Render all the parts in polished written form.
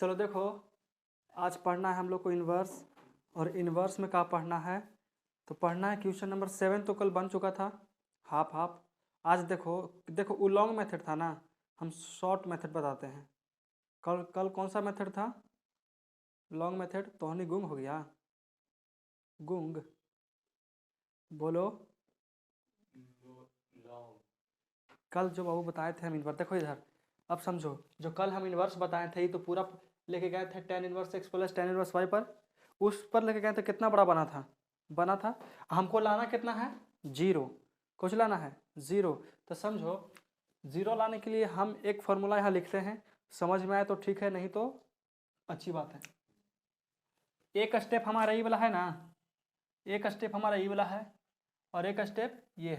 चलो देखो, आज पढ़ना है हम लोग को इन्वर्स, और इन्वर्स में क्या पढ़ना है, तो पढ़ना है क्वेश्चन नंबर 7 तो कल बन चुका था, हाफ हाफ। आज देखो देखो वो लॉन्ग मेथड था ना, हम शॉर्ट मेथड बताते हैं। कल कल कौन सा मेथड था? Long method. तो हनी गुंग हो गया, गुंग बोलो। कल जो बाबू बताए थे हम इन्वर्स, देखो इधर, अब समझो, जो कल हम इन्वर्स बताए थे ये तो पूरा लेके गए थे tan inverse x plus tan inverse y पर, उस पर लेके गए थे। कितना बड़ा बना था। हमको लाना कितना है? 0। कुछ लाना है 0। तो समझो, 0 लाने के लिए हम एक फॉर्मूला यहाँ लिखते हैं, समझ में आए तो ठीक है, नहीं तो अच्छी बात है। एक स्टेप हमारा ये वाला है ना, एक स्टेप हमारा ये वाला है, और एक स्टेप ये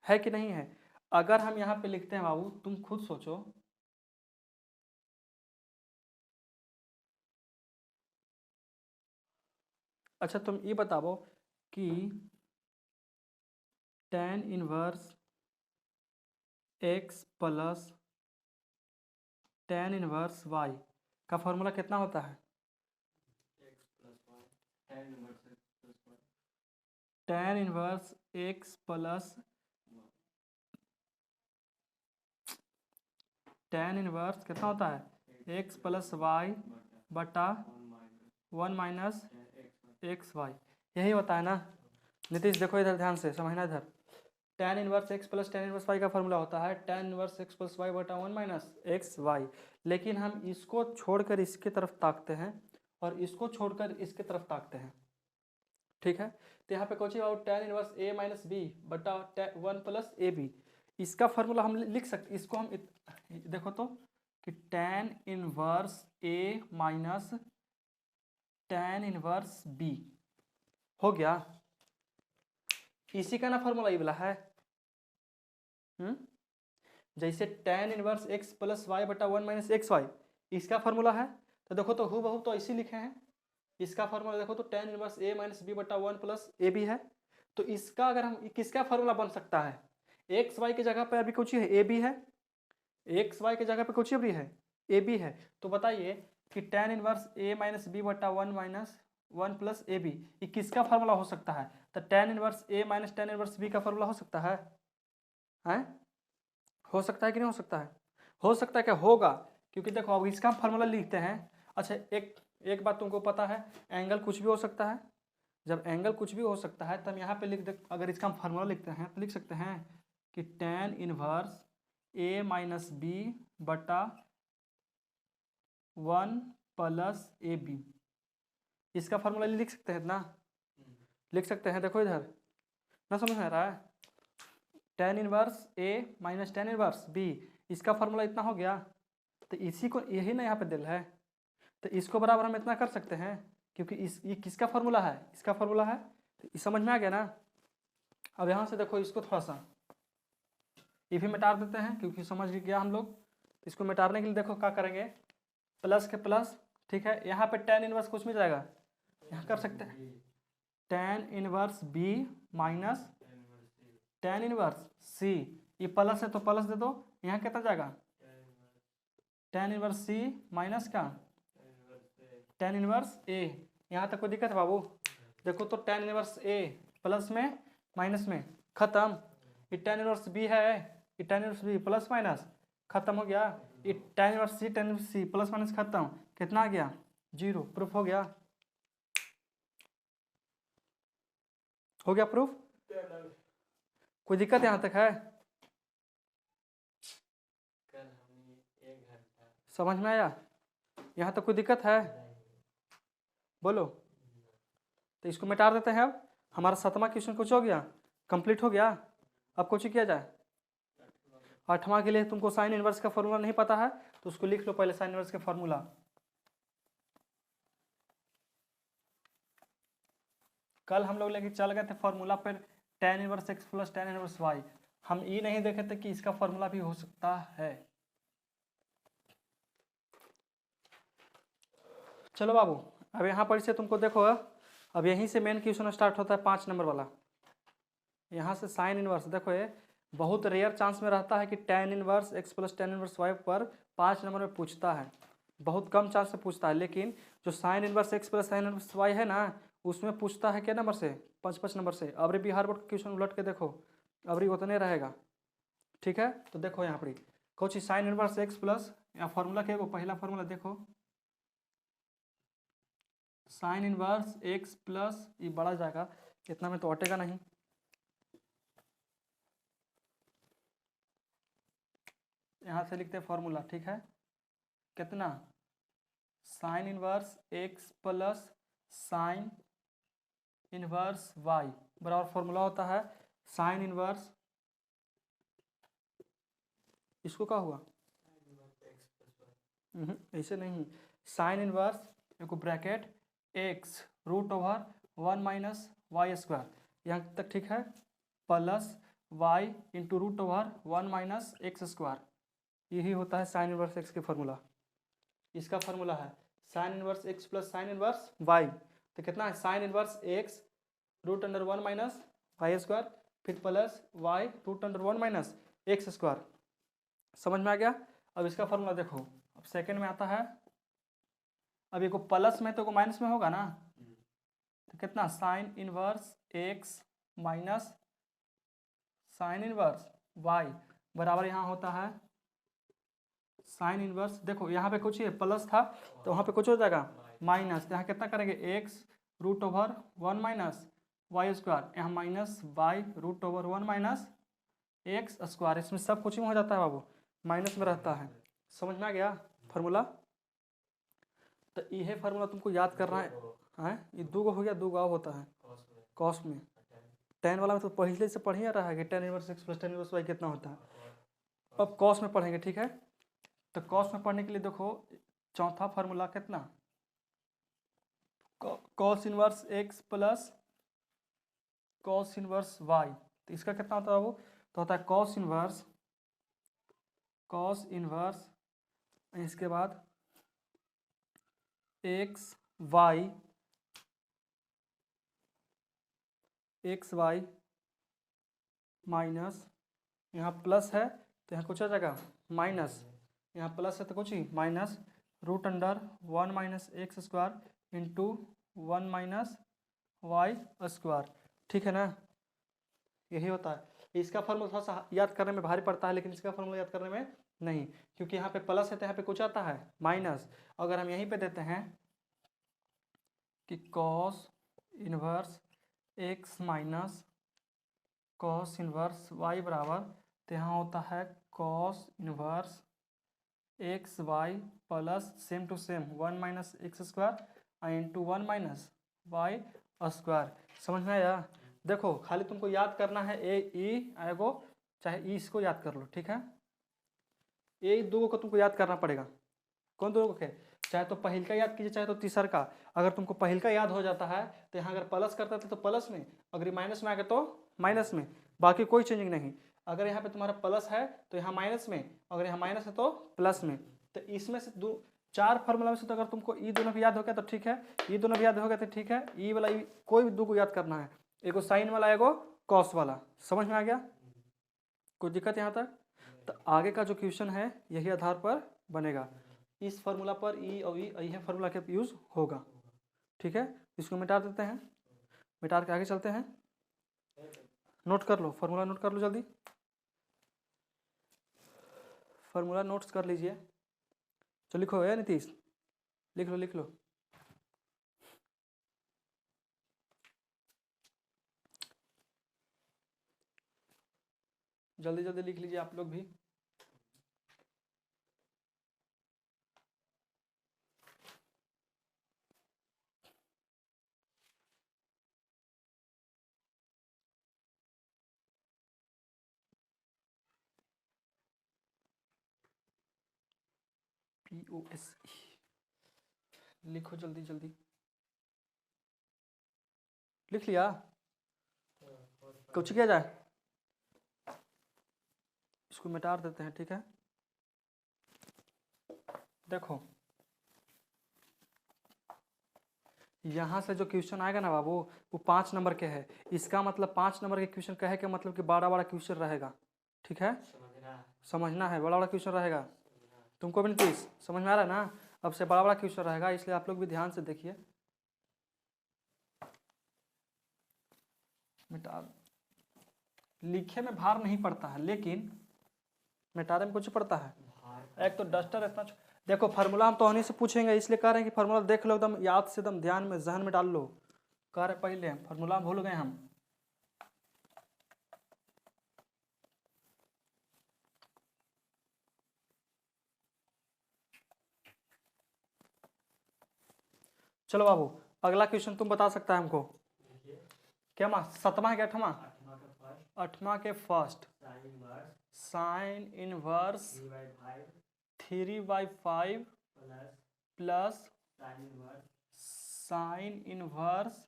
है कि नहीं है? अगर हम यहाँ पे लिखते हैं बाबू, तुम खुद सोचो, अच्छा तुम ये बताओ कि tan inverse x plus tan inverse y का फॉर्मूला कितना होता है? tan inverse x plus tan inverse कितना होता है? x प्लस वाई बटा 1 माइनस एक्स वाई, यही होता है ना। नीतीश देखो इधर ध्यान से समझना इधर, tan inverse x plus tan inverse y का फॉर्मूला होता है tan inverse x plus y बटा 1 माइनस एक्स वाई। लेकिन हम इसको छोड़कर इसके तरफ ताकते हैं, और इसको छोड़कर इसके तरफ ताकते हैं, ठीक है। तो यहाँ पे कोची बाबू tan inverse a minus b बटा 1 प्लस ए बी, इसका फॉर्मूला हम लिख सकते, इसको हम देखो तो कि tan inverse a minus tan inverse b हो गया। इसी का ना फॉर्मूला ये वाला है। जैसे tan inverse x plus y बटा 1 माइनस एक्स वाई, इसका फॉर्मूला है। तो देखो तो हु बहु तो इसी लिखे हैं, इसका फॉर्मूला देखो तो tan inverse a minus b बटा 1 प्लस ए बी है। तो इसका अगर हम किसका फॉर्मूला बन सकता है? एक्स वाई की जगह पर अभी कुछ है ए बी है, एक्स वाई की जगह पे कुछ भी है ए बी है। तो बताइए कि tan inverse a minus b बटा 1 माइनस 1 प्लस ए बी, ये किसका फॉर्मूला हो सकता है? तो tan inverse a minus tan inverse b का फॉर्मूला हो सकता है? हो सकता है कि नहीं हो सकता है? हो सकता है क्या? होगा, क्योंकि देखो अब इसका फॉर्मूला लिखते हैं। अच्छा एक बात तुमको पता है, एंगल कुछ भी हो सकता है। जब एंगल कुछ भी हो सकता है तब यहाँ पे लिख दे, अगर इसका फॉर्मूला लिखते हैं तो लिख सकते हैं कि tan inverse a minus b बटा 1 प्लस ए बी, इसका फॉर्मूला लिख सकते हैं ना, लिख सकते हैं। देखो इधर ना, समझ में आ रहा है? tan inverse a minus tan inverse b, इसका फॉर्मूला इतना हो गया। तो इसी को यही ना यहाँ पे दिल है, तो इसको बराबर हम इतना कर सकते हैं, क्योंकि ये किसका फॉर्मूला है? इसका फॉर्मूला है। तो समझ में आ गया ना। अब यहाँ से देखो, इसको थोड़ा सा ये भी मिटा देते हैं, क्योंकि समझ गया हम लोग। तो इसको मिटाने के लिए देखो क्या करेंगे, प्लस के प्लस, ठीक है। यहाँ पे tan इनवर्स कुछ मिल जाएगा, यहाँ कर सकते हैं tan inverse b minus tan inverse c, ये प्लस है तो प्लस दे दो, यहाँ कितना जाएगा? tan इनवर्स c माइनस क्या? tan inverse a। यहाँ तक कोई दिक्कत है बाबू? देखो तो tan इनवर्स a प्लस में माइनस में खत्म, ये tan इनवर्स b है, ये tan inverse b plus minus खत्म हो गया, ये tan inverse c plus minus खत्म, कितना आ गया? 0। प्रूफ हो गया, हो गया प्रूफ। कोई दिक्कत यहाँ तक है? समझ में आया? यहाँ तक कोई दिक्कत है? बोलो। तो इसको मिटा देते हैं। अब हमारा 7वां क्वेश्चन कुछ हो गया, कंप्लीट हो गया। अब कुछ किया जाए। 8वां के लिए तुमको साइन इनवर्स का फॉर्मूला नहीं पता है तो उसको लिख लो पहले, साइन इनवर्स का फॉर्मूला। कल हम लोग लेके चल गए थे फॉर्मूला पर tan inverse x plus tan inverse y, हम ये नहीं देखे थे कि इसका फॉर्मूला भी हो सकता है। चलो बाबू, अब यहाँ पर से तुमको देखो, अब यहीं से मेन क्वेश्चन स्टार्ट होता है 5 नंबर वाला। यहाँ से साइन इनवर्स देखो, ये बहुत रेयर चांस में रहता है कि tan inverse x plus tan inverse y पर 5 नंबर में पूछता है, बहुत कम चांस से पूछता है, लेकिन जो sine inverse x plus sine inverse y है ना, उसमें पूछता है क्या नंबर से, 5 नंबर से। अबरी बिहार बोर्ड का क्वेश्चन उलट के देखो, अबरी उतने रहेगा, ठीक है। तो देखो यहाँ पर कुछ साइन इनवर्स एक्स प्लस, यहाँ फॉर्मूला क्या है, पहला फॉर्मूला देखो, साइन इनवर्स एक्स प्लस, ये बढ़ा जाएगा, इतना में तो हटेगा नहीं, यहाँ से लिखते हैं फॉर्मूला, ठीक है। कितना, sine inverse x plus sine inverse y बराबर फॉर्मूला होता है साइन इनवर्स, इसको क्या हुआ, ऐसे नहीं, साइन इनवर्स एक bracket x root over 1 minus Y square, यहाँ तक ठीक है, plus y into root over 1 minus x square, यही होता है साइन इनवर्स एक्स की फॉर्मूला। इसका फॉर्मूला है sine inverse x plus sine inverse y, तो कितना है, sine inverse x root under 1 minus Y square, फिर plus Y root under 1 minus x square. समझ में आ गया। अब इसका फॉर्मूला देखो, अब सेकंड में आता है, अब ये को प्लस में तो को माइनस में होगा ना, तो कितना, sine inverse x minus sine inverse y बराबर यहाँ होता है साइन इनवर्स, देखो यहाँ पे कुछ ही प्लस था तो वहाँ पे कुछ हो जाएगा माइनस, यहाँ कितना करेंगे, X root over 1 minus Y square, यहाँ minus Y root over 1 minus x square, इसमें सब कुछ ही हो जाता है बाबू, माइनस में रहता है। समझ में आ गया फार्मूला। तो यह फार्मूला तुमको याद करना है, ये दो गो हो गया, दो गाँव होता है कॉस में, टेन वाला में तो पहले से पढ़ ही रहा है कि tan inverse x plus tan inverse y कितना होता है। अब कॉस में पढ़ेंगे, ठीक है। तो कॉस में पढ़ने के लिए देखो चौथा फार्मूला कितना, cos inverse x plus cos inverse y, तो इसका कितना होता है वो, तो होता है कॉस इनवर्स, इसके बाद एक्स वाई माइनस, यहाँ प्लस है तो यहाँ कुछ आ जाएगा माइनस, यहाँ प्लस है तो कुछ ही minus root under 1 minus x square into 1 minus Y square, ठीक है ना। यही होता है। इसका फॉर्मूला थोड़ा सा याद करने में भारी पड़ता है, लेकिन इसका फॉर्मूला याद करने में नहीं, क्योंकि यहाँ पे प्लस है तो यहाँ पे कुछ आता है माइनस। अगर हम यहीं पे देते हैं कि cos inverse x minus cos inverse y बराबर, तो यहाँ होता है cos inverse x y plus same to same 1 minus x square into 1 minus Y square. समझ में आया। देखो खाली तुमको याद करना है ए ई आएगो, चाहे ई इसको याद कर लो, ठीक है। ये दो को तुमको याद करना पड़ेगा। कौन दो के, चाहे तो पहिल का याद कीजिए चाहे तो तीसर का। अगर तुमको पहिल का याद हो जाता है तो यहाँ अगर प्लस करता था तो प्लस में, अगर माइनस में आ गया तो माइनस में, बाकी कोई चेंजिंग नहीं। अगर यहाँ पे तुम्हारा प्लस है तो यहाँ माइनस में, अगर यहाँ माइनस है तो प्लस में। तो इसमें से दो चार फार्मूला में से तो अगर तुमको ई दोनों भी याद हो गया तो ठीक है, ई दोनों भी याद हो गया तो ठीक है। ई वाला कोई भी दो को याद करना है, एगो साइन वाला एगो कॉस वाला। समझ में आ गया, कोई दिक्कत यहाँ तक। तो आगे का जो क्वेश्चन है यही आधार पर बनेगा, इस फार्मूला पर ई और यही फार्मूला के यूज होगा, ठीक है। इसको मिटा देते हैं, मिटा के आगे चलते हैं। नोट कर लो फार्मूला, नोट कर लो जल्दी, फार्मूला नोट्स कर लीजिए। तो लिखो है नीतीश, लिख लो लिख लो। जल्दी जल्दी लिख लीजिए आप लोग भी। POS लिखो जल्दी जल्दी, लिख लिया, कुछ किया जाए, इसको मिटा देते हैं, ठीक है। देखो यहाँ से जो क्वेश्चन आएगा ना बाबू वो 5 नंबर के है, इसका मतलब 5 नंबर के क्वेश्चन कहे के मतलब कि बड़ा बड़ा क्वेश्चन रहेगा, ठीक है। समझना है, बड़ा बड़ा क्वेश्चन रहेगा। तुमको भी नीतीश समझ में आ रहा है ना? अब से बड़ा बड़ा क्वेश्चन रहेगा, इसलिए आप लोग भी ध्यान से देखिए। मिटा लिखे में भार नहीं पड़ता है, लेकिन मिटाने में कुछ पड़ता है। एक तो डस्टर इतना देखो, फार्मूला हम तो उन्हीं से पूछेंगे, इसलिए कह रहे हैं कि फार्मूला देख लो, एकदम याद से, एकदम ध्यान में, जहन में डाल लो। कह रहे पहले फार्मूला भूल गए हम। चलो बाबू, अगला क्वेश्चन तुम बता सकता है हमको। क्या माँ 7वां है क्या 8वां? 8वां के first sine inverse 3/5 plus sine inverse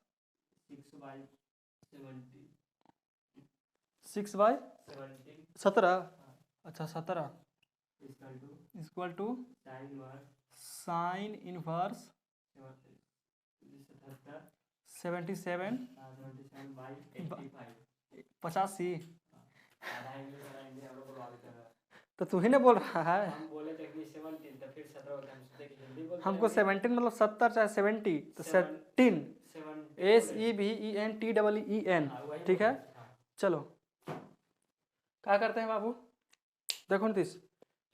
6/17। अच्छा 17 इक्वल टू साइन इनवर्स 77 85। तो तू ही ने बोल रहा है। हमको 17 मतलब 70 चाहे 70, तो 17 SEVENTEEN, ठीक है। चलो क्या करते हैं बाबू, देखो नीतीश,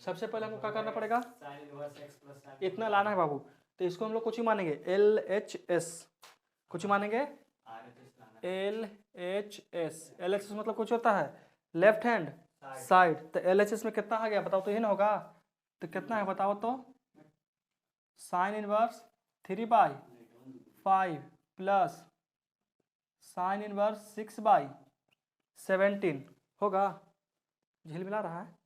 सबसे पहले हमको क्या करना पड़ेगा, इतना लाना है बाबू। तो इसको हम लोग कुछ ही मानेंगे LHS, कुछ ही मानेंगे LHS। LHS मतलब कुछ होता है लेफ्ट हैंड साइड। तो LHS में कितना आ गया बताओ, तो ये ना होगा, तो कितना है बताओ तो, sine inverse 3/5 plus sine inverse 6/17 होगा। झील मिला रहा है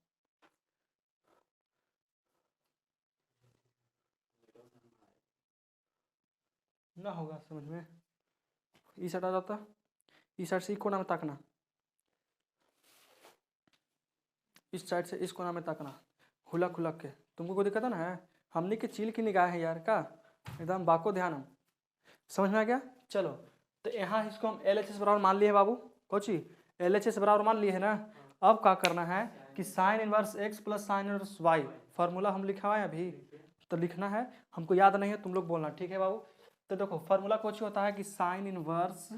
ना, होगा समझ में। इस साइड आ जाता, इस साइड से कोना में ताकना, इस साइड से इस कोना में ताकना, खुला खुला के। तुमको कोई दिक्कत है ना? है हमने की चील की निगाह है यार का, एकदम बाको ध्यान हम, समझ में आ गया। चलो तो यहाँ इसको हम LHS बराबर मान लिए बाबू, कोची LHS बराबर मान लिए है ना। अब क्या करना है कि sign inverse x plus sine inverse y, formula हम लिखा हुआ है अभी, तो लिखना है, हमको याद नहीं है, तुम लोग बोलना, ठीक है बाबू। तो देखो फार्मूला कुछ होता है कि साइन इनवर्स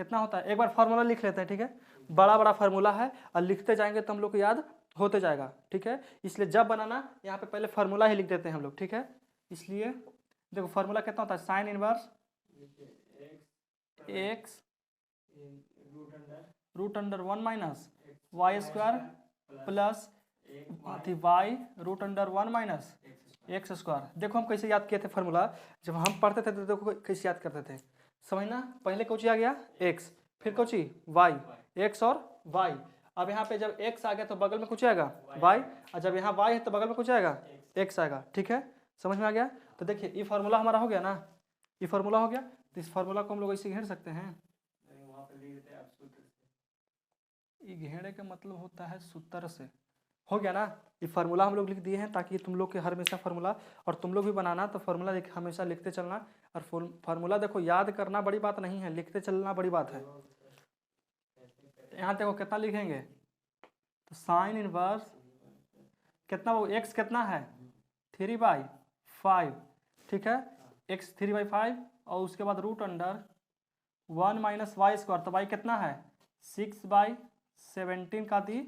कितना होता है, एक बार फार्मूला लिख लेते हैं, ठीक है। बड़ा बड़ा फार्मूला है और लिखते जाएंगे तो हम लोग को याद होते जाएगा, ठीक है। इसलिए जब बनाना यहाँ पे पहले फार्मूला ही लिख देते हैं हम लोग, ठीक है। इसलिए देखो फार्मूला कितना होता है, sine inverse x √1 minus Y square plus y √1 minus x square. देखो हम कैसे याद किए थे फार्मूला, जब हम पढ़ते थे तो देखो कैसे याद करते थे, समझना। पहले कुछ आ गया x, फिर कुछ y, x और y। अब यहाँ पे जब x आ गया तो बगल में कुछ आएगा y, और जब यहाँ y है तो बगल में कुछ आएगा x आएगा, ठीक है। समझ में आ गया। तो देखिए ये फार्मूला हमारा हो गया ना, ये फार्मूला हो गया। तो इस फार्मूला को हम लोग ऐसे घेर सकते हैं, ये घेरे का मतलब होता है सूत्र से, हो गया ना। ये फार्मूला हम लोग लिख दिए हैं ताकि तुम लोग के हमेशा फार्मूला, और तुम लोग भी बनाना तो फार्मूला हमेशा लिखते चलना। और फार्मूला देखो याद करना बड़ी बात नहीं है, लिखते चलना बड़ी बात है। यहाँ देखो कितना लिखेंगे, तो साइन इनवर्स कितना, वो x कितना है 3/5, ठीक है। x 3/5 और उसके बाद √1 माइनस वाई स्क्वायर, तो y कितना है 6/17 का दी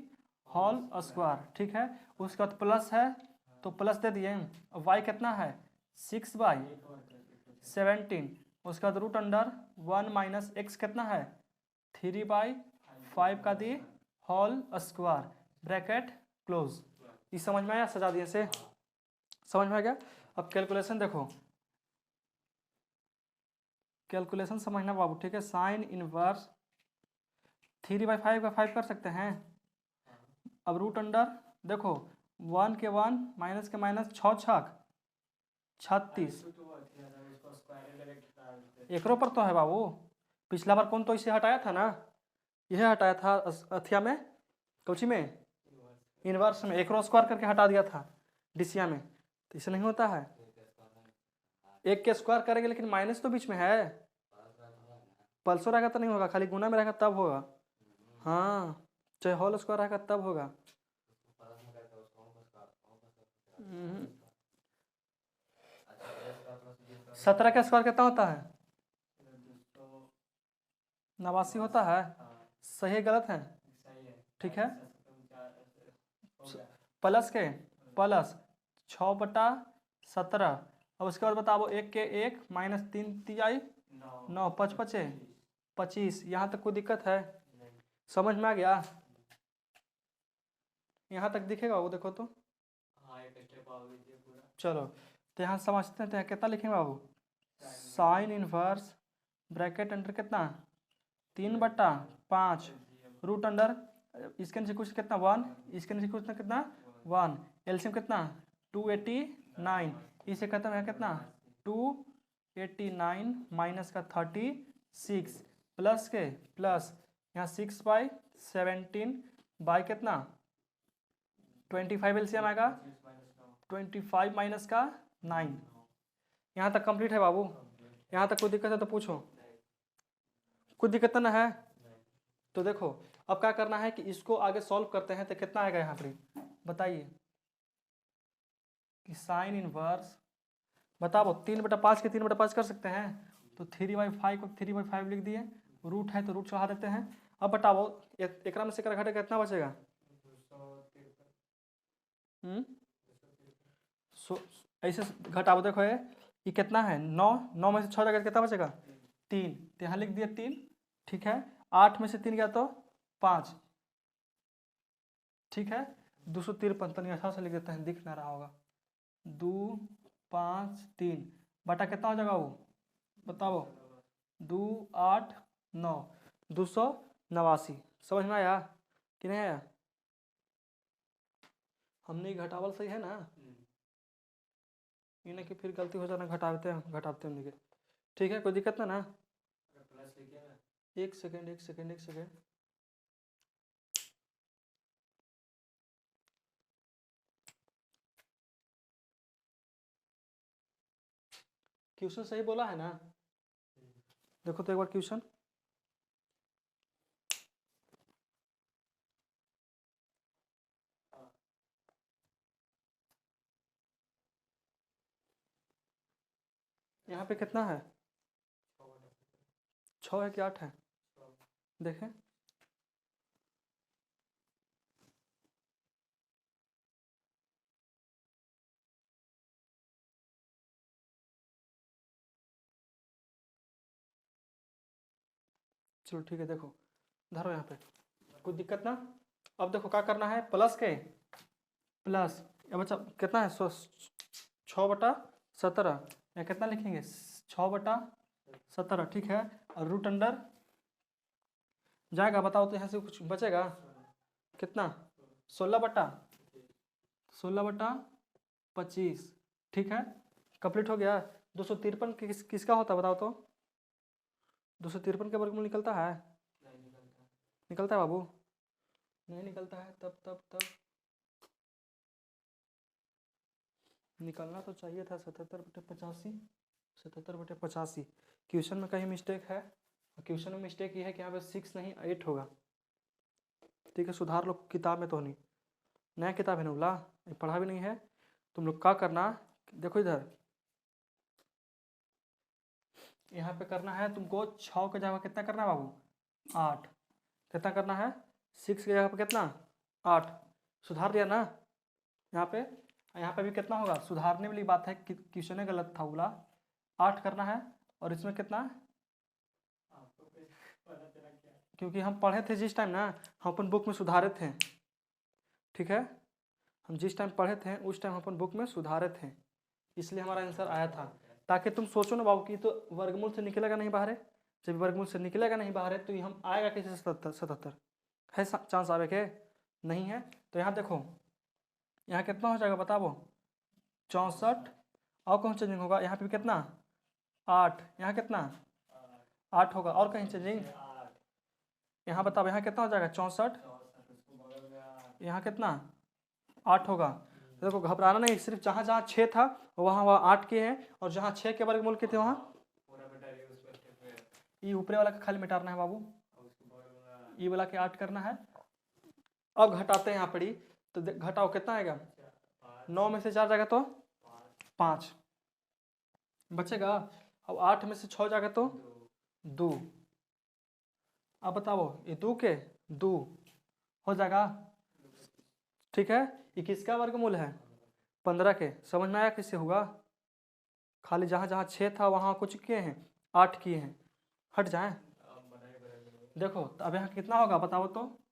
होल स्क्वायर, ठीक है। उसके बाद प्लस है तो प्लस दे दिए, और y कितना है 6/17, उसके बाद √1 माइनस x कितना है 3/5 का the whole square, bracket close. ये समझ में आया, सजा दिए से, समझ में आ गया। अब कैलकुलेशन देखो, कैलकुलेशन समझना बाबू, ठीक है। साइन इनवर्स 3/5 का 5 कर सकते हैं। अब √, देखो 1 के 1 माइनस के माइनस 6 छक 36, एकरो पर तो है बाबू, पिछला बार कौन तो इसे हटाया था ना, यह हटाया था अथिया में, कोची में इनवर्स में, एकरो स्क्वायर करके हटा दिया था डिसिया में। तो इसे नहीं होता है, एक के स्क्वायर करेंगे लेकिन माइनस तो बीच में है, पल्सो रहेगा तो नहीं होगा, खाली गुना में रहेगा तब होगा। हाँ चाहे होल स्क्वायर रहेगा तब होगा। 17 का स्क्वायर कितना होता है? 89 होता है। सही है गलत है? ठीक है, प्लस के प्लस 6/17। अब उसके बाद बताओ 1 के 1 माइनस 3 तिहाई 9 5 5 25। यहाँ तक कोई दिक्कत है? समझ में आ गया? यहाँ तक दिखेगा वो, देखो तो। चलो तो यहाँ समझते हैं, तो यहाँ कितना लिखेंगे बाबू? साइन इनवर्स ब्रैकेट अंडर कितना 3/5 रूट अंडर इसके नीचे कुछ कितना 1, इसके नीचे कुछ कितना 1, एलसीएम कितना 289। इसे खत्म है कितना 289 माइनस का 36 प्लस के प्लस यहाँ 6/17 बाई कितना 25 एलसीएम आएगा 25 माइनस का 9। यहाँ तक कंप्लीट है बाबू? यहाँ तक कोई दिक्कत है तो पूछो। कोई दिक्कत तो ना है? तो देखो अब क्या करना है कि इसको आगे सॉल्व करते हैं, तो कितना आएगा यहाँ पर बताइए कि साइन इनवर्स बताओ 3/5 के 3/5 कर सकते हैं, तो 3/5 को 3/5 लिख दिए, रूट है तो रूट चढ़ा देते हैं। अब बताओ एक में से घटे कितना बचेगा? ऐसे घटाओ, देखो ये कितना है 9, 9 में से 6 जगह कितना बचेगा 3, तो यहाँ लिख दिया 3। ठीक है, 8 में से 3 गया तो 5। ठीक है, 253 तो अच्छा से लिख देते हैं, दिख ना रहा होगा। 2 5 3 बटा कितना हो जाएगा वो बताओ 2 8 9 289। समझ में आया कि नहीं आया? हमने घटावल सही है ना? इन्हें कि फिर गलती हो जाना घटाते हैं। ठीक है, कोई दिक्कत ना? एक सेकेंड। क्वेश्चन सही बोला है ना? देखो तो एक बार क्वेश्चन। यहाँ पे कितना है? 6 है कि 8 है? देखें चलो ठीक है, देखो धरो यहाँ पे, कोई दिक्कत ना? अब देखो क्या करना है, प्लस के प्लस अब बच्चा कितना है 6/17, या कितना लिखेंगे 6/17। ठीक है, और रूट अंडर जाएगा, बताओ तो यहाँ से कुछ बचेगा कितना 16/25। ठीक है, कंप्लीट हो गया। 253 किसका होता है बताओ तो? 253 के वर्गमूल निकलता है? निकलता है बाबू? नहीं निकलता है, तब निकलना तो चाहिए था 77/85। क्वेश्चन में कहीं मिस्टेक है, क्वेश्चन में मिस्टेक ये है कि यहाँ पे 6 नहीं 8 होगा। ठीक है, सुधार लो, किताब में तो नहीं, नया किताब है ना बोला, पढ़ा भी नहीं है। तुम लोग क्या करना, देखो इधर यहाँ पे करना है तुमको 6 की जगह कितना करना है बाबू 8। कितना करना है 6 की जगह पे कितना 8। सुधार दिया ना? यहाँ पे भी कितना होगा, सुधारने वाली बात है, क्वेश्चन गलत था बोला। 8 करना है, और इसमें कितना, क्योंकि हम पढ़े थे जिस टाइम ना, हम अपन बुक में सुधारे थे। ठीक है, हम जिस टाइम पढ़े थे उस टाइम अपन बुक में सुधारे थे, इसलिए हमारा आंसर आया था। ताकि तुम सोचो ना बाबू कि तो वर्गमूल से निकलेगा नहीं बाहर है, जब वर्गमूल से निकलेगा नहीं बाहर है तो हम आएगा कैसे 77 है? चांस आवे के नहीं है। तो यहाँ देखो यहाँ कितना हो जाएगा बताओ 64, और कौन चेंजिंग होगा यहाँ पे कितना 8, यहाँ कितना 8 होगा, और कहीं चेंजिंग यहाँ बताओ यहाँ कितना हो जाएगा 64, यहाँ कितना 8 होगा। तो देखो घबराना नहीं, सिर्फ जहाँ जहाँ 6 था वहाँ 8 के हैं, और जहाँ 6 के वर्गमूल के थे वहाँ ये ऊपरे वाला का खाली मिटाना है बाबू, ये वाला के 8 करना है। अब घटाते हैं यहाँ पर ही, तो घटाओ कितना आएगा 9 में से 4 जाएगा तो 5 बचेगा। अब 8 में से 6 जाएगा तो 2। अब बताओ ये 2 के 2 हो जाएगा, ठीक है। ये किसका वर्गमूल है? 15 के। समझ में आया किससे होगा? खाली जहाँ जहाँ 6 था वहाँ कुछ किए हैं, 8 किए हैं। हट जाए। देखो तो अब यहाँ कितना होगा बताओ तो?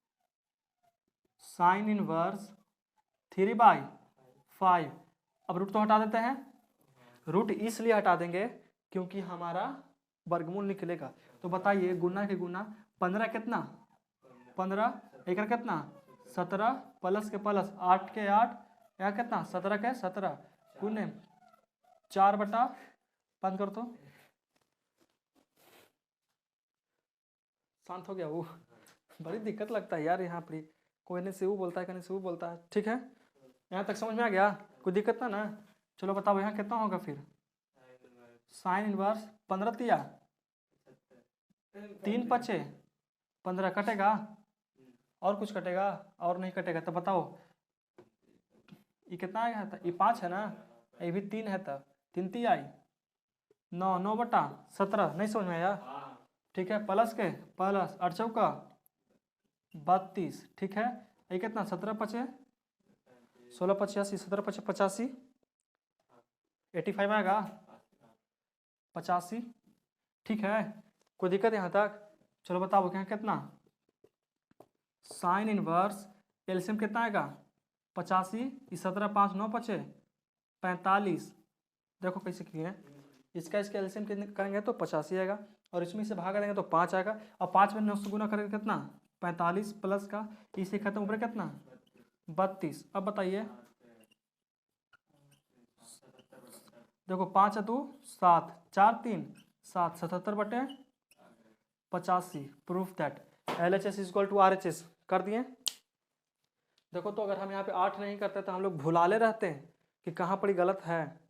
Sine inverse 3/5। अब रूट तो हटा देते हैं। रूट इसलिए हटा देंगे क्योंकि हमारा वर्गमूल निकलेगा। तो बताइए गुना के गुना 15 कितना? 15 एक कितना? 17 प्लस के प्लस 8 के 8 यहाँ कितना? 17 के 17 गुने 4/5 कर तो। शांत हो गया वो? बड़ी दिक्कत लगता है यार यहाँ पर। कोई नहीं से वो बोलता है, कहीं से वो बोलता है। ठीक है, यहाँ तक समझ में आ गया? कोई दिक्कत ना? चलो बताओ यहाँ कितना होगा फिर? साइन इनवर्स 15 तिया 3 पचे 15 कटेगा और कुछ कटेगा? और नहीं कटेगा तो बताओ ये कितना आएगा? था ये 5 है ना, ये भी 3 है तब 3 तिया आई 9 9/17। नहीं समझ में आया? ठीक है, प्लस के प्लस 8 चौका 32। ठीक है, ये कितना? 17 पचे 16 85 17 पचे 85 85 आएगा 85। ठीक है, कोई दिक्कत यहाँ तक? चलो बताओ क्या कितना? साइन इनवर्स एलसीएम कितना आएगा? 85। 17 5 9 पचे 45। देखो कैसे किए हैं। इसका एलसीएम करेंगे तो 85 आएगा और इसमें से भागा देंगे तो 5 आएगा। और 5 में 9 से गुना करेंगे कितना? 45 प्लस का इसे खत्म ऊपर कितना? 32। अब बताइए देखो 5 है तो 7 4 3 7 77/85। Proof that LHS equal to RHS कर दिए। देखो तो अगर हम यहाँ पे 8 नहीं करते तो हम लोग भुलाले रहते हैं कि कहाँ पर गलत है।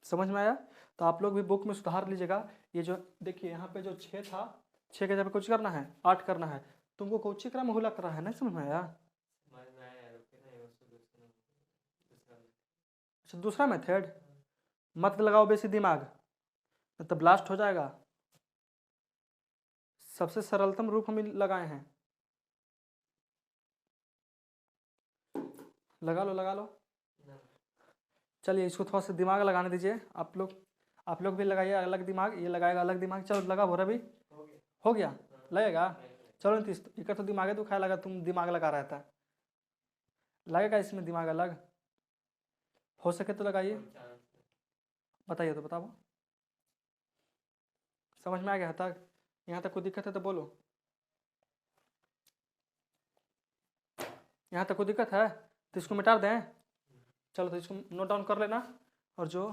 समझ में आया? तो आप लोग भी बुक में सुधार लीजिएगा। ये जो देखिए यहाँ पे जो 6 था, 6 के जगह पे कुछ करना है 8 करना है। तुमको कोची क्रम हुला कर रहा है, नहीं समझ में आया? अच्छा दूसरा मेथड मत लगाओ बेसी दिमाग, तो ब्लास्ट हो जाएगा। सबसे सरलतम रूप हम लगाए हैं। लगा लो। चलिए इसको थोड़ा सा दिमाग लगाने दीजिए। आप लोग भी लगाइए अलग दिमाग, ये लगाएगा अलग दिमाग। चलो लगा बोरा भी हो गया लगेगा। चलो नीतीश एक तो दिमाग दुखाया लगा, तुम दिमाग लगा रहा था, लगेगा इसमें दिमाग अलग हो सके तो लगाइए। बताइए तो बताओ समझ में आ गया तक? यहाँ तक कोई दिक्कत है तो बोलो। यहाँ तक कोई दिक्कत है तो इसको मिटा दें। चलो तो इसको नोट डाउन कर लेना। और जो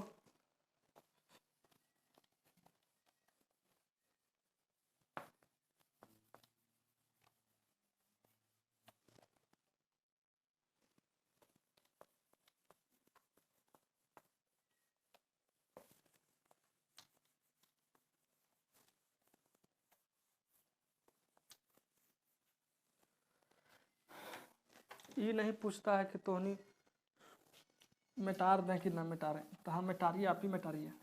ये नहीं पूछता है कि तोहनी मिटार दें कि ना मिटा रहे, तो हम मिटा रही है, आप ही मिटा रही है।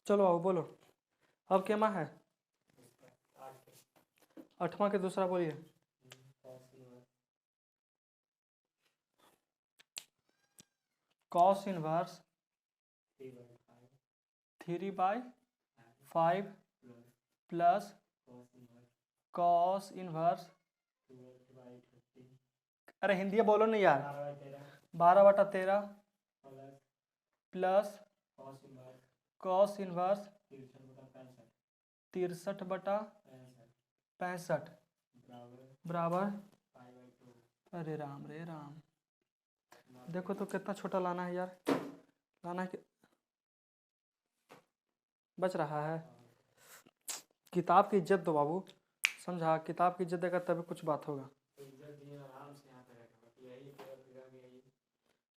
चलो आओ बोलो अब क्या माँ है? 8वां के दूसरा बोलिए। Cos inverse 3/5 plus cos inverse, अरे हिंदी बोलो नहीं यार, 12/13 प्लस कॉस इनवर्स 63/65 बराबर। अरे राम रे राम, देखो तो कितना छोटा लाना है यार, लाना है कि बच रहा है। किताब की इज्जत दो बाबू, समझा, किताब की इज्जत देगा तभी कुछ बात होगा।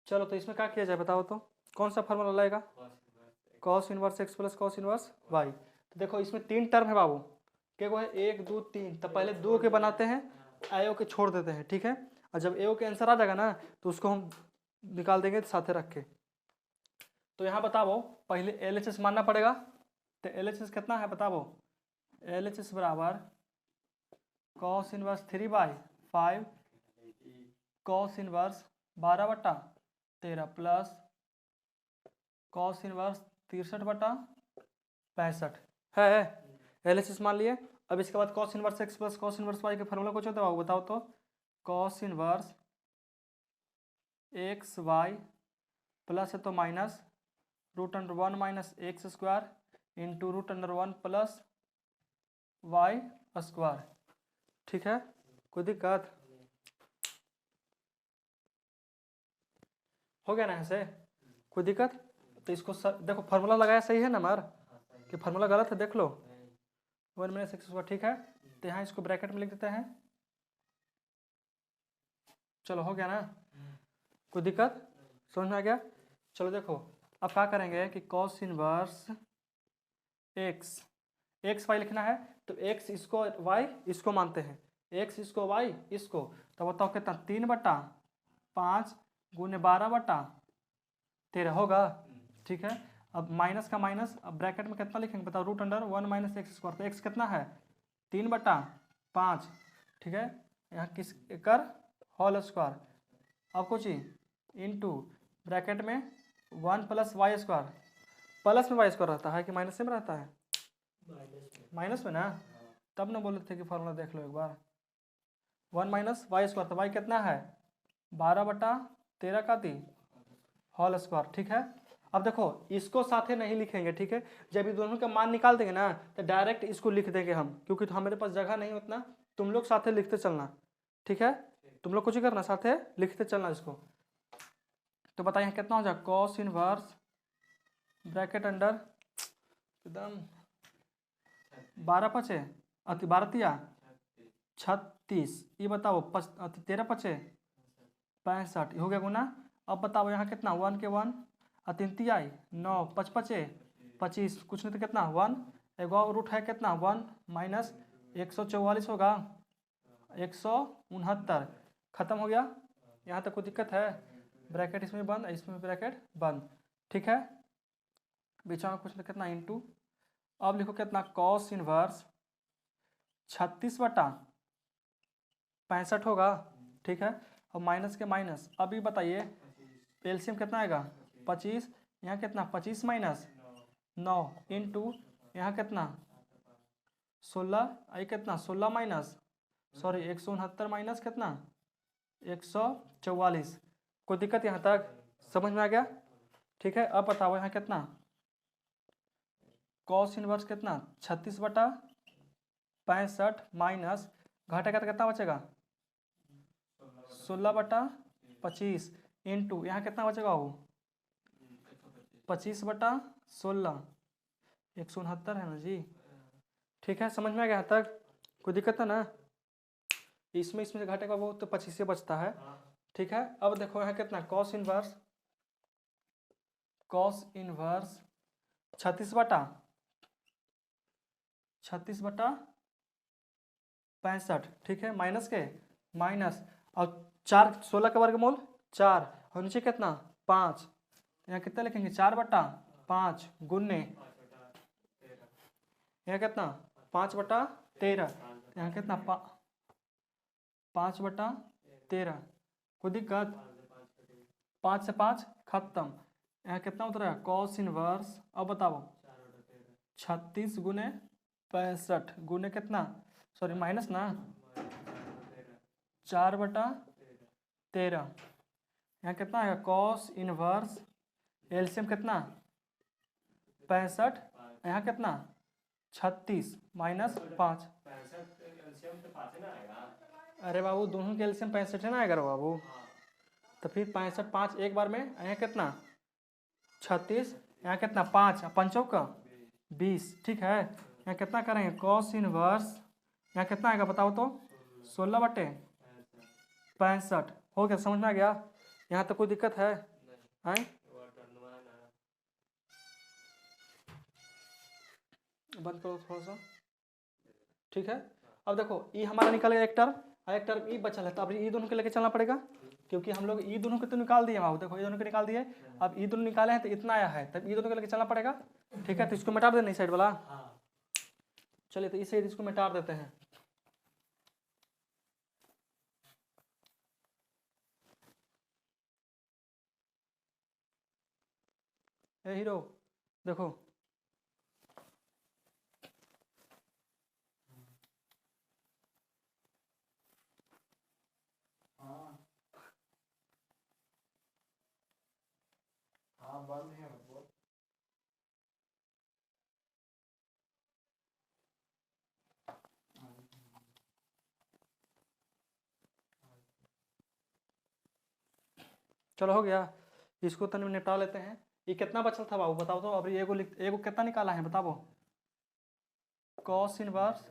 चलो तो इसमें क्या किया जाए बताओ तो, कौन सा फार्मूला लाएगा? Cos inverse x plus cos inverse y. तो देखो इसमें 3 टर्म है बाबू, क्या वो है 1 2 3, तो पहले 2 के बनाते हैं, आयो के छोड़ देते हैं, ठीक है। और जब एओ के आंसर आ जाएगा ना तो उसको हम निकाल देंगे साथे रख के। तो यहाँ बताओ पहले LHS मानना पड़ेगा, तो LHS कितना है बताओ? LHS बराबर cos inverse 3/5 cos inverse 12/13 plus cos inverse 63/65 है। LHS मान लिए। अब इसके बाद cos inverse x plus cos inverse y के फार्मूला कुछ होता है बताओ तो? Cos inverse x y plus है तो minus √1 minus x square into √1 plus y square, ठीक है। कोई दिक्कत हो गया ना ऐसे? कोई दिक्कत? तो इसको देखो फार्मूला लगाया सही है ना मार, कि फार्मूला गलत है देख लो। 1 माइनस एक्स स्क्वायर, ठीक है। तो यहाँ इसको ब्रैकेट में लिख देते हैं। चलो हो गया ना? कोई दिक्कत समझ में आ गया? चलो देखो अब क्या करेंगे कि कॉस इनवर्स एक्स वाई लिखना है, तो एक्स इसको वाई इसको मानते हैं, एक्स इसको वाई इसको, तो बताओ कितना 3/5 गुने 12/13 होगा, ठीक है। अब माइनस का माइनस, अब ब्रैकेट में कितना लिखेंगे बताओ? √1 माइनस एक्स स्क्वायर, तो एक्स कितना है 3/5, ठीक है। यहाँ किस कर होल स्क्वायर, अब कुछ ही इंटू ब्रैकेट में 1 प्लस वाई स्क्वायर, प्लस में वाई स्क्वायर रहता है कि माइनस में रहता है? माइनस में ना, तब ना बोले थे कि फॉर्मूला देख लो एक बार। 1 माइनस वाई स्क्वायर, तो वाई कितना है 12/13 का दी होल स्क्वायर, ठीक है। अब देखो इसको साथे नहीं लिखेंगे, ठीक है। जब ये दोनों का मान निकाल देंगे ना तो डायरेक्ट इसको लिख देंगे हम, क्योंकि तो हमारे पास जगह नहीं उतना। तुम लोग साथे लिखते चलना, ठीक है। तुम लोग कुछ ही करना, साथे लिखते चलना इसको। तो बताइए कितना हो जाए कॉस इनवर्स ब्रैकेट अंडर एकदम 12×5 अति 12×3 = 36, ये बताओ 13×5 65 हो गया गुना। अब बताओ यहाँ कितना 1 के 1 3×3 9 5×5 25, कुछ नहीं तो कितना 1, एगो रूट है कितना 1 माइनस 144 होगा 169, खत्म हो गया। यहाँ तक कोई दिक्कत है? ब्रैकेट इसमें बंद, इसमें ब्रैकेट बंद, ठीक है। बीच में कुछ कितना इंटू, अब लिखो कितना कॉस इनवर्स 36/65 होगा, ठीक है। और माइनस के माइनस, अभी बताइए एलसीएम कितना आएगा 25, यहाँ कितना 25 माइनस 9 इंटू यहाँ कितना 16, आई कितना 16 माइनस 169 माइनस कितना 144। कोई दिक्कत यहाँ तक समझ में आ गया? ठीक है। अब बताओ यहाँ कितना कॉस इनवर्स कितना 36/65 माइनस घटेगा तो कितना बचेगा 16/25 इंटू यहाँ कितना बचेगा वो 25/16 169 है ना जी। ठीक है, समझ में आ गया यहाँ तक? कोई दिक्कत है ना? इसमें से घटेगा वो तो 25 से बचता है। ठीक है। अब देखो यहाँ कितना कॉस इनवर्स 36/65, ठीक है, माइनस के माइनस और 4 16 का वर्गमूल 4 और नीचे कितना 5, यहाँ कितना लिखेंगे 4/5 गुने यहाँ कितना 5/13, यहाँ कितना 5/13। कोई दिक्कत? 5 से 5 खत्म। यहाँ कितना उतरा है कॉस इनवर्स, अब बताओ 36 गुने 65 गुने कितना सॉरी माइनस ना 4/13, यहाँ कितना है कॉस इनवर्स एलसीएम कितना 65, यहाँ कितना 36 माइनस 5। अरे बाबू दोनों के एलसीएम 65 है ना अगर बाबू, तो फिर 65 5 एक बार में, यहाँ कितना 36, यहाँ कितना 5 5 का 20। ठीक है, यहाँ कितना करेंगे कॉस इनवर्स यहाँ कितना आएगा बताओ तो, 16/65 हो गया, समझ में आ गया? यहाँ तक कोई दिक्कत है? बंद करो थोड़ा सा, ठीक है। अब देखो ई हमारा निकल गया एक टर्म, और एक टर्म ई बचल है, तो अब ई दोनों के लेके चलना पड़ेगा, क्योंकि हम लोग ई दोनों के तो निकाल दिए बाबू, देखो ई दोनों के निकाल दिए, अब ई दोनों निकाले हैं तो इतना आया है, तब ई दोनों के लेके चलना पड़ेगा, ठीक है। तो इसको मिटा देना इस साइड वाला, चलिए तो इस साइड इसको मिटा देते हैं। ए हीरो देखो, बंद है वो। चलो हो गया, इसको तनिक निपटा लेते हैं। ये कितना बचल था बाबू बताओ तो, अब एगो एगो कितना निकाला है बताओ, cos inverse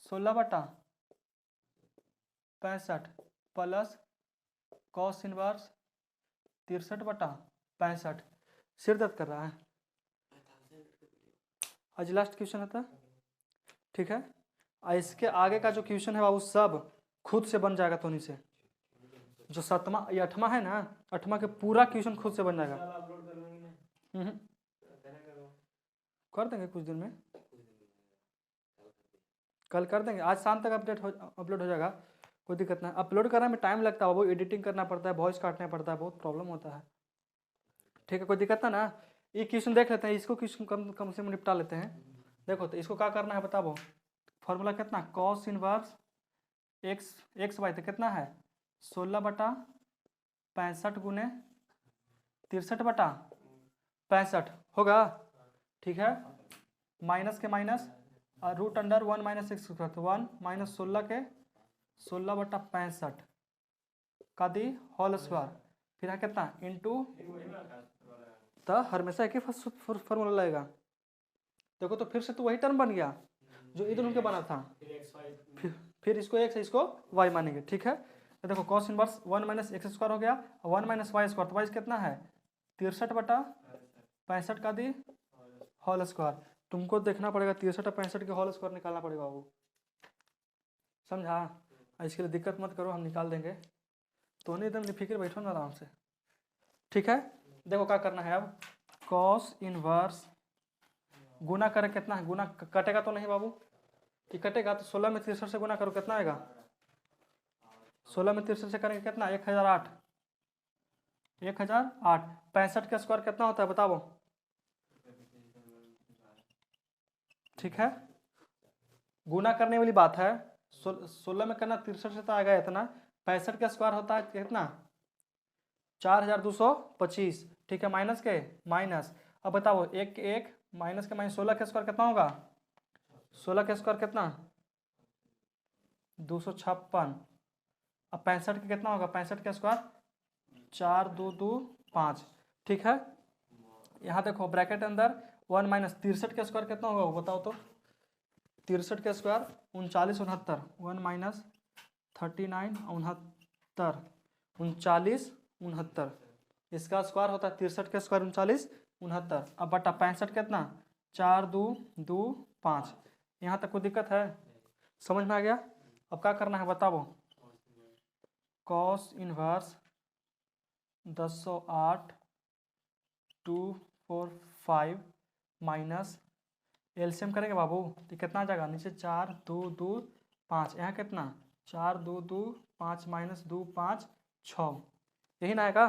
16/65 plus cos inverse 63/65। सिर दर्द कर रहा है, आज लास्ट क्वेश्चन है था, ठीक है। और इसके आगे का जो क्वेश्चन है बाबू सब खुद से बन जाएगा तोनी से, जो 7वां ये 8वां है ना, 8वां के पूरा क्वेश्चन खुद से बन जाएगा। कर देंगे कुछ दिन में, कल कर देंगे, आज शाम तक अपलोड हो जाएगा, कोई दिक्कत नहीं। अपलोड करने में टाइम लगता है, वो एडिटिंग करना पड़ता है, वॉइस काटना पड़ता है, बहुत प्रॉब्लम होता है, ठीक है। कोई दिक्कत ना, ये क्वेश्चन देख लेते हैं, इसको क्वेश्चन कम से कम निपटा लेते हैं। देखो तो इसको क्या करना है बताओ, फॉर्मूला कितना, cos इनवर्स एक्स वाई तो कितना है 16/65 गुने 63/65 होगा, ठीक है। माइनस के माइनस और root under 1 minus x square, तो 1 माइनस 16 के 16/65 का दी होल स्क्वायर, फिर है कितना इंटू, तो हमेशा एक ही फॉर्मूला लगेगा। देखो तो फिर से तो वही टर्म बन गया जो इधर उनके बना था, फिर इसको एक्स इसको वाई मानेंगे, ठीक है। तो देखो cos inverse 1 minus x square हो गया, 1 माइनस वाई स्क्वायर, तो वाई कितना है 63/65 का दी होल स्क्वायर। तुमको देखना पड़ेगा 63/65 के होल स्क्वायर निकालना पड़ेगा वो, समझा? इसके लिए दिक्कत मत करो, हम निकाल देंगे, तो नहीं एकदम फिक्र बैठो ना आराम से, ठीक है। देखो क्या करना है अब, cos इनवर्स गुना करे कितना है, गुना कटेगा तो नहीं बाबू, कि कटेगा तो 16 में 63 से गुना करो कितना आएगा, 16 में 63 से करेंगे कितना 1008, 65 का स्क्वायर कितना होता है बताओ, ठीक है। गुना करने वाली बात है, 16 में करना 63 से तो आएगा इतना, 65 का स्क्वायर होता है कितना 4225, ठीक है। माइनस के माइनस, अब बताओ एक माइनस के माइनस 16 का स्क्वायर कितना होगा, 16 का स्क्वायर कितना 256, अब 65 का कितना होगा, 65 का स्क्वायर 4225, ठीक है। यहाँ देखो ब्रैकेट अंदर 1 माइनस 63 का स्क्वायर कितना होगा वो बताओ तो, 63 का स्क्वायर 39 69, 1 माइनस 39 69 39 69, इसका स्क्वायर होता है 63 का स्क्वायर 39 69, अब बटा 65 कितना 4225। यहाँ तक कोई दिक्कत है, समझ में आ गया? अब क्या करना है बताओ, cos इनवर्स 1008 245 माइनस एलसीएम करेंगे बाबू, तो कितना आ जाएगा नीचे 4 2 2 5, यहाँ कितना 4 2 2 5 माइनस 2 5 6, यही ना आएगा।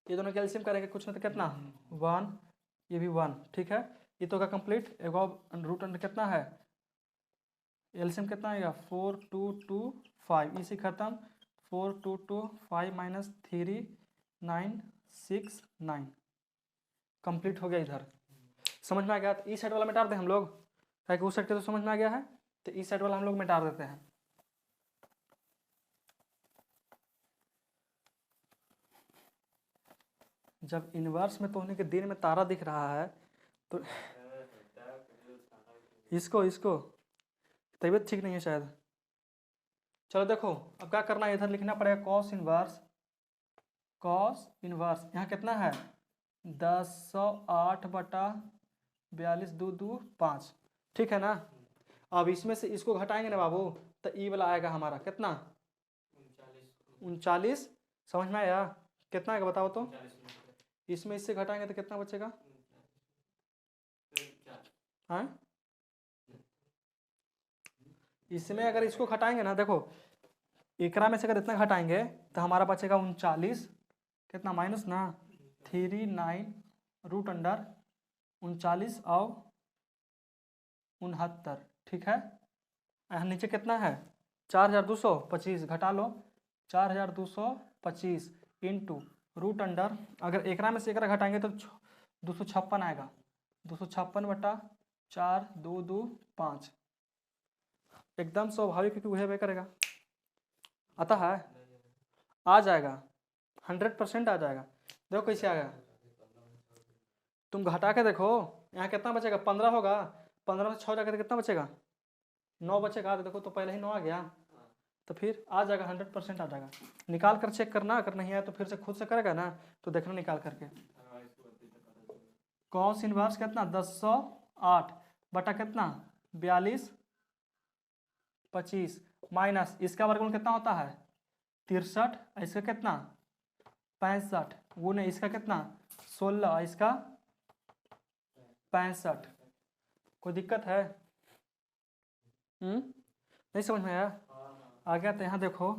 ये दोनों का एलसीएम करेंगे कुछ नहीं तो कितना 1, ये भी 1, ठीक है। ये तो का कंप्लीट, एक रूट अंडर कितना है, एलसीएम कितना आएगा 4 2 2 5, इसी खत्म 4 2 2 5 माइनस 3 9 6 9, कंप्लीट हो गया। इधर समझ में आ गया, तो इस साइड वाला मिटा दें हम लोग, ताकि उस साइड के तो समझ में आ गया है, तो इस साइड वाला हम लोग मिटा देते हैं। जब इनवर्स में तो होने के दिन में तारा दिख रहा है तो इसको तबीयत ठीक नहीं है शायद। चलो देखो अब क्या करना है, इधर लिखना पड़ेगा कॉस इनवर्स, कॉस इनवर्स यहाँ कितना है 10/8 2 2 5, ठीक है ना। अब इसमें से इसको घटाएंगे ना बाबू, तो ई वाला आएगा हमारा कितना 39। समझ में आया कितना आएगा बताओ तो, इसमें इससे घटाएंगे तो कितना बचेगा, हाँ इसमें अगर इसको घटाएंगे ना, देखो एकरा में से अगर इतना घटाएंगे तो हमारा बचेगा 39, कितना माइनस ना 39√39 और 69, ठीक है। यहाँ नीचे कितना है 4225, घटा लो 4225 इंटू रूट अंडर, अगर एकरा में से एकरा घटाएंगे तो 256 आएगा, 256/4 2 2 5, एकदम स्वाभाविक क्योंकि वह करेगा, आता है आ जाएगा 100% आ जाएगा। देखो कैसे आएगा, तुम घटा के देखो यहाँ कितना बचेगा 15 होगा, 15 से 6 जाकर कितना बचेगा 9 बचेगा, तो देखो तो पहले ही 9 आ गया, तो फिर आ जाएगा 100% आ जाएगा। निकाल कर चेक करना, अगर नहीं आया तो फिर से खुद से करेगा ना, तो देखना निकाल करके। कॉस इनवर्स कितना 10/8 बटा कितना 42/25 माइनस इसका वर्गमूल कितना होता है 63, इसका कितना 65 गुने इसका कितना 16, इसका 65। कोई दिक्कत है नहीं समझ में आया, आ गया। तो यहाँ देखो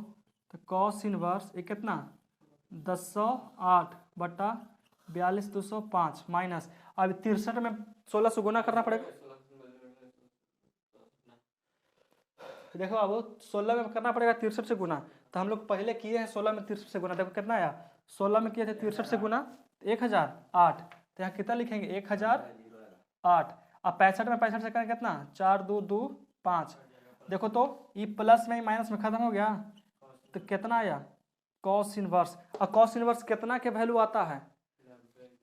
तो कॉस इनवर्स ये कितना 10/8 बटा 42/205 माइनस, अब 63 में 16 से गुना करना पड़ेगा, देखो अब 16 में करना पड़ेगा 63 से गुना, तो हम लोग पहले किए हैं 16 में 63 से गुना, देखो कितना आया 16 में किए थे 63 से गुना 1008, तो यहाँ कितना लिखेंगे 1008, अब 65 में 65 से करेंगे कितना 4 2 2 5, देखो तो ये प्लस में माइनस में खत्म हो गया, तो कितना आया कॉस इनवर्स। अब कॉस इनवर्स कितना के वैल्यू आता है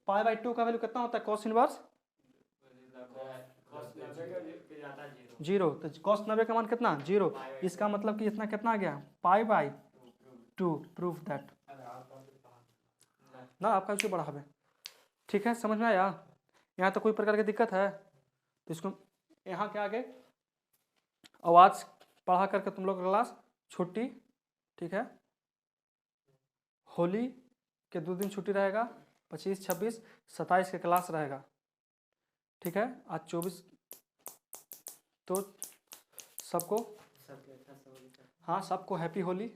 π/2 का वैल्यू कितना होता है कॉस इनवर्स 0, तो कॉस 90 का मान कितना 0, इसका मतलब कि इतना कितना आ गया π/2, प्रूफ दैट ना आपका क्यों बढ़ा है, ठीक है समझ में आया। यहाँ तो कोई प्रकार की दिक्कत है तो इसको यहाँ के आगे आवाज़ पढ़ा करके तुम लोग क्लास छुट्टी, ठीक है। होली के 2 दिन छुट्टी रहेगा, 25 26 27 के क्लास रहेगा, ठीक है। आज 24, तो सबको हाँ सबको हैप्पी होली।